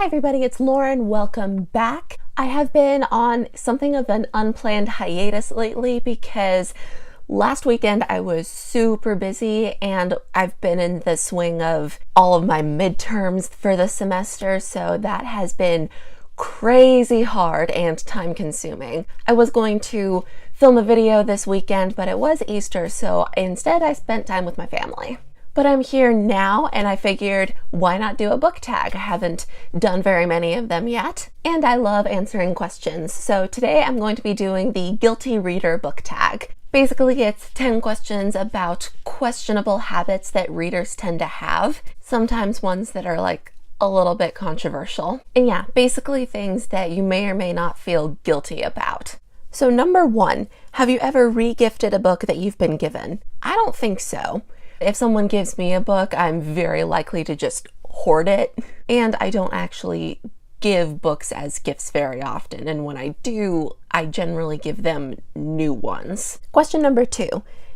Hi everybody, it's Lauren. Welcome back. I have been on something of an unplanned hiatus lately because last weekend I was super busy and I've been in the swing of all of my midterms for the semester, so that has been crazy hard and time consuming. I was going to film a video this weekend, but it was Easter, so instead I spent time with my family. But I'm here now and I figured, why not do a book tag? I haven't done very many of them yet, and I love answering questions. So today I'm going to be doing the Guilty Reader book tag. Basically, it's 10 questions about questionable habits that readers tend to have, sometimes ones that are like a little bit controversial. And yeah, basically things that you may or may not feel guilty about. So number 1, have you ever re-gifted a book that you've been given? I don't think so. If someone gives me a book, I'm very likely to just hoard it. And I don't actually give books as gifts very often. And when I do, I generally give them new ones. Question number 2.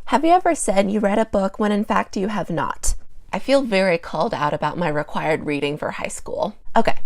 Have you ever said you read a book when in fact you have not? I feel very called out about my required reading for high school. Okay,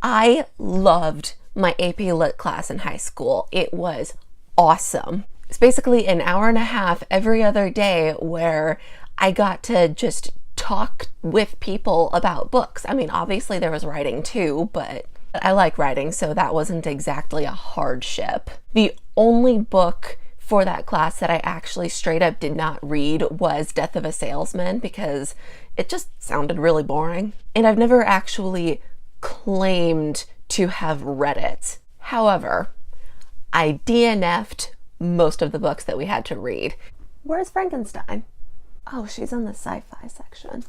I loved my AP Lit class in high school. It was awesome. It's basically an hour and a half every other day where I got to just talk with people about books. I mean, obviously there was writing too, but I like writing, so that wasn't exactly a hardship. The only book for that class that I actually straight up did not read was Death of a Salesman because it just sounded really boring. And I've never actually claimed to have read it. However, I DNF'd most of the books that we had to read. Where's Frankenstein? Oh, she's in the sci-fi section.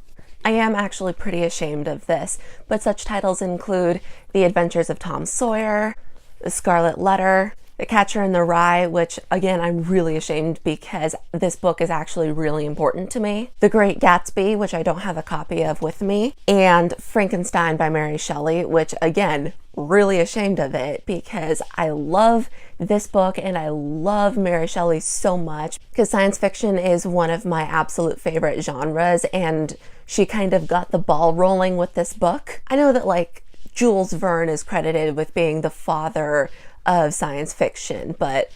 I am actually pretty ashamed of this, but such titles include The Adventures of Tom Sawyer, The Scarlet Letter, The Catcher in the Rye, which again, I'm really ashamed because this book is actually really important to me. The Great Gatsby, which I don't have a copy of with me, and Frankenstein by Mary Shelley, which again, really ashamed of it because I love this book and I love Mary Shelley so much because science fiction is one of my absolute favorite genres, and she kind of got the ball rolling with this book. I know that like Jules Verne is credited with being the father of science fiction, but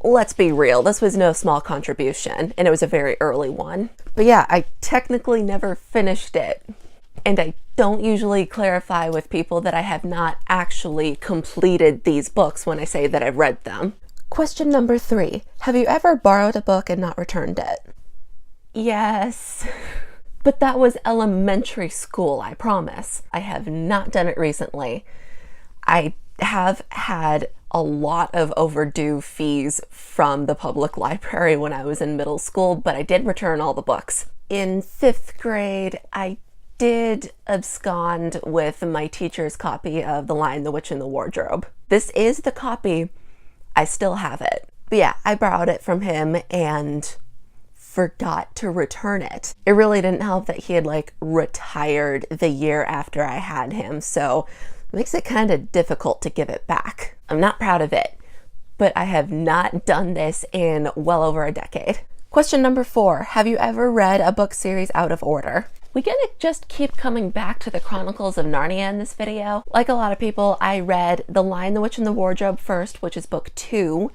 let's be real, this was no small contribution and it was a very early one. But yeah, I technically never finished it. And I don't usually clarify with people that I have not actually completed these books when I say that I've read them. Question number 3. Have you ever borrowed a book and not returned it? Yes. But that was elementary school, I promise. I have not done it recently. I have had a lot of overdue fees from the public library when I was in middle school, but I did return all the books. In 5th grade, I did abscond with my teacher's copy of The Lion, the Witch, and the Wardrobe. This is the copy. I still have it. But yeah, I borrowed it from him and forgot to return it. It really didn't help that he had like retired the year after I had him, so it makes it kind of difficult to give it back. I'm not proud of it, but I have not done this in well over a decade. Question number 4. Have you ever read a book series out of order? We gonna just keep coming back to the Chronicles of Narnia in this video. Like a lot of people, I read The Lion, the Witch, and the Wardrobe first, which is book 2,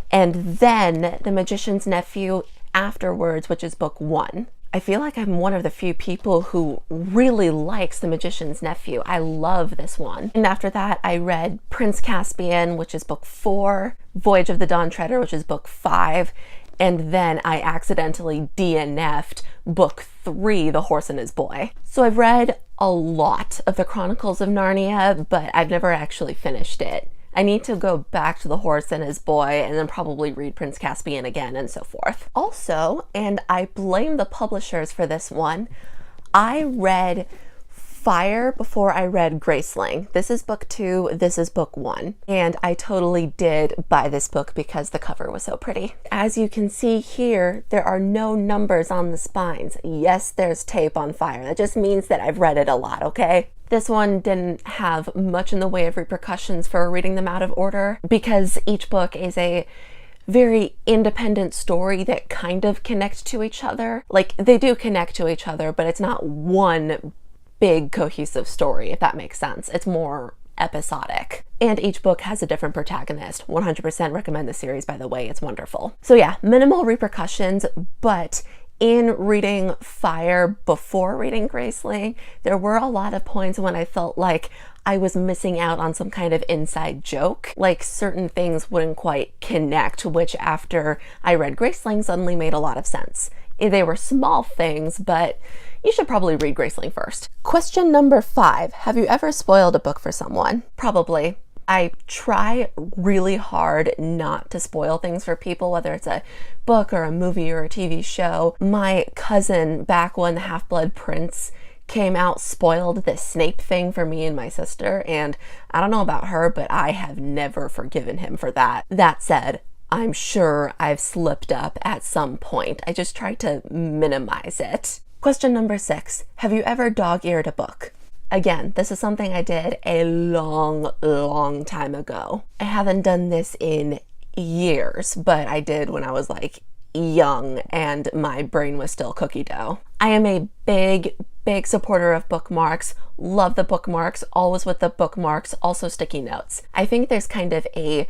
and then The Magician's Nephew afterwards, which is book 1. I feel like I'm one of the few people who really likes The Magician's Nephew. I love this one. And after that, I read Prince Caspian, which is book 4, Voyage of the Dawn Treader, which is book 5, and then I accidentally DNF'd book 3, The Horse and His Boy. So I've read a lot of the Chronicles of Narnia, but I've never actually finished it. I need to go back to The Horse and His Boy and then probably read Prince Caspian again and so forth. Also, and I blame the publishers for this one, I read Fire before I read Graceling. This is book 2, this is book 1. And I totally did buy this book because the cover was so pretty. As you can see here, there are no numbers on the spines. Yes, there's tape on Fire. That just means that I've read it a lot, okay? This one didn't have much in the way of repercussions for reading them out of order because each book is a very independent story that kind of connect to each other. Like, they do connect to each other, but it's not one big cohesive story, if that makes sense. It's more episodic. And each book has a different protagonist. 100% recommend the series, by the way. It's wonderful. So yeah, minimal repercussions, but in reading Fire before reading Graceling, there were a lot of points when I felt like I was missing out on some kind of inside joke. Like certain things wouldn't quite connect, which after I read Graceling suddenly made a lot of sense. They were small things, but you should probably read Graceling first. Question number 5. Have you ever spoiled a book for someone? Probably. I try really hard not to spoil things for people, whether it's a book or a movie or a TV show. My cousin, back when The Half-Blood Prince came out, spoiled this Snape thing for me and my sister, and I don't know about her, but I have never forgiven him for that. That said, I'm sure I've slipped up at some point. I just try to minimize it. Question number 6. Have you ever dog-eared a book? Again, this is something I did a long time ago. I haven't done this in years, but I did when I was like young and my brain was still cookie dough. I am a big supporter of bookmarks. Love the bookmarks, always with the bookmarks, also sticky notes. I think there's kind of a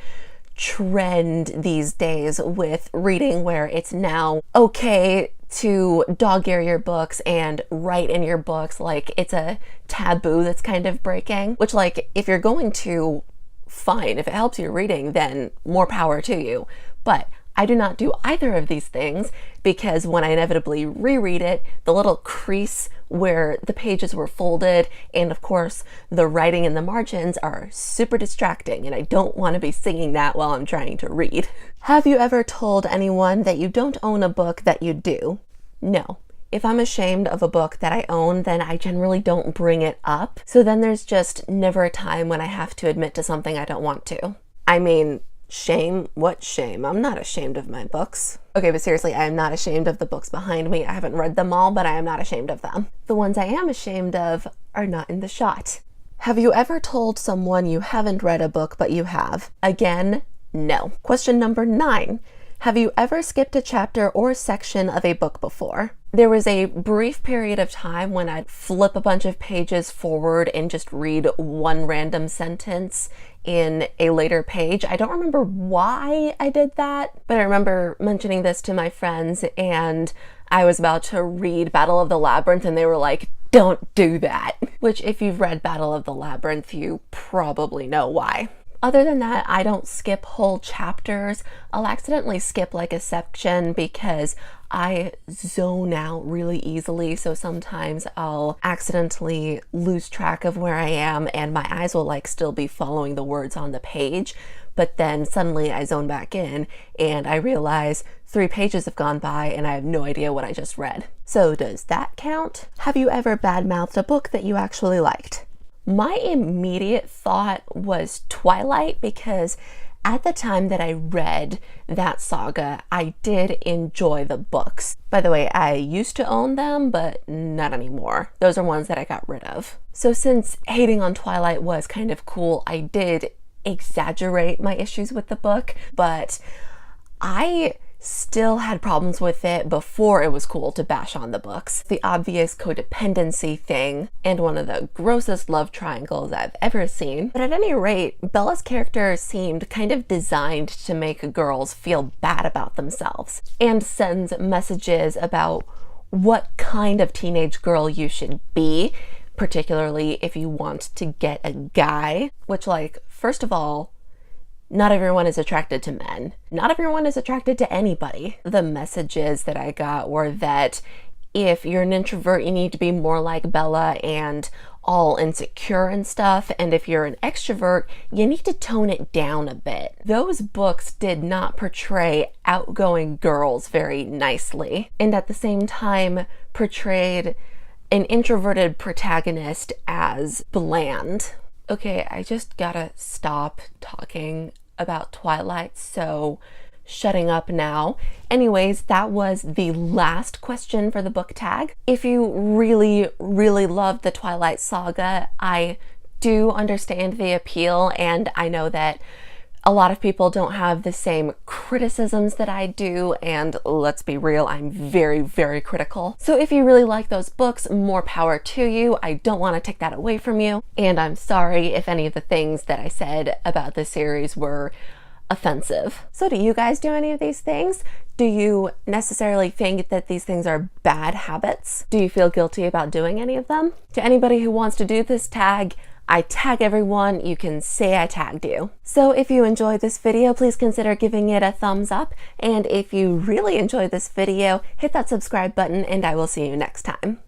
trend these days with reading where it's now okay to dog-ear your books and write in your books, like it's a taboo that's kind of breaking, which, like, if you're going to, fine. If it helps your reading, then more power to you. But I do not do either of these things because when I inevitably reread it, the little crease where the pages were folded and of course the writing in the margins are super distracting, and I don't want to be singing that while I'm trying to read. Have you ever told anyone that you don't own a book that you do? No. If I'm ashamed of a book that I own, then I generally don't bring it up. So then there's just never a time when I have to admit to something I don't want to. I mean, shame? What shame? I'm not ashamed of my books. Okay, but seriously, I am not ashamed of the books behind me. I haven't read them all, but I am not ashamed of them. The ones I am ashamed of are not in the shot. Have you ever told someone you haven't read a book, but you have? Again, no. Question number 9. Have you ever skipped a chapter or section of a book before? There was a brief period of time when I'd flip a bunch of pages forward and just read one random sentence in a later page. I don't remember why I did that, but I remember mentioning this to my friends, and I was about to read Battle of the Labyrinth and they were like, don't do that. Which, if you've read Battle of the Labyrinth, you probably know why. Other than that, I don't skip whole chapters. I'll accidentally skip like a section because I zone out really easily, so sometimes I'll accidentally lose track of where I am and my eyes will like still be following the words on the page, but then suddenly I zone back in and I realize 3 pages have gone by and I have no idea what I just read. So does that count? Have you ever badmouthed a book that you actually liked? My immediate thought was Twilight, because at the time that I read that saga, I did enjoy the books. By the way, I used to own them, but not anymore. Those are ones that I got rid of. So since hating on Twilight was kind of cool, I did exaggerate my issues with the book, but I still had problems with it before it was cool to bash on the books. The obvious codependency thing, and one of the grossest love triangles I've ever seen. But at any rate, Bella's character seemed kind of designed to make girls feel bad about themselves, and sends messages about what kind of teenage girl you should be, particularly if you want to get a guy, which, like, first of all, not everyone is attracted to men. Not everyone is attracted to anybody. The messages that I got were that if you're an introvert, you need to be more like Bella and all insecure and stuff. And if you're an extrovert, you need to tone it down a bit. Those books did not portray outgoing girls very nicely, and at the same time portrayed an introverted protagonist as bland. Okay, I just gotta stop talking about Twilight, so shutting up now. Anyways, that was the last question for the book tag. If you really loved the Twilight saga, I do understand the appeal, and I know that A lot of people don't have the same criticisms that I do, and let's be real, I'm very, very critical. So if you really like those books, more power to you. I don't want to take that away from you, and I'm sorry if any of the things that I said about this series were offensive. So do you guys do any of these things? Do you necessarily think that these things are bad habits? Do you feel guilty about doing any of them? To anybody who wants to do this tag, I tag everyone. You can say I tagged you. So if you enjoyed this video, please consider giving it a thumbs up. And if you really enjoyed this video, hit that subscribe button and I will see you next time.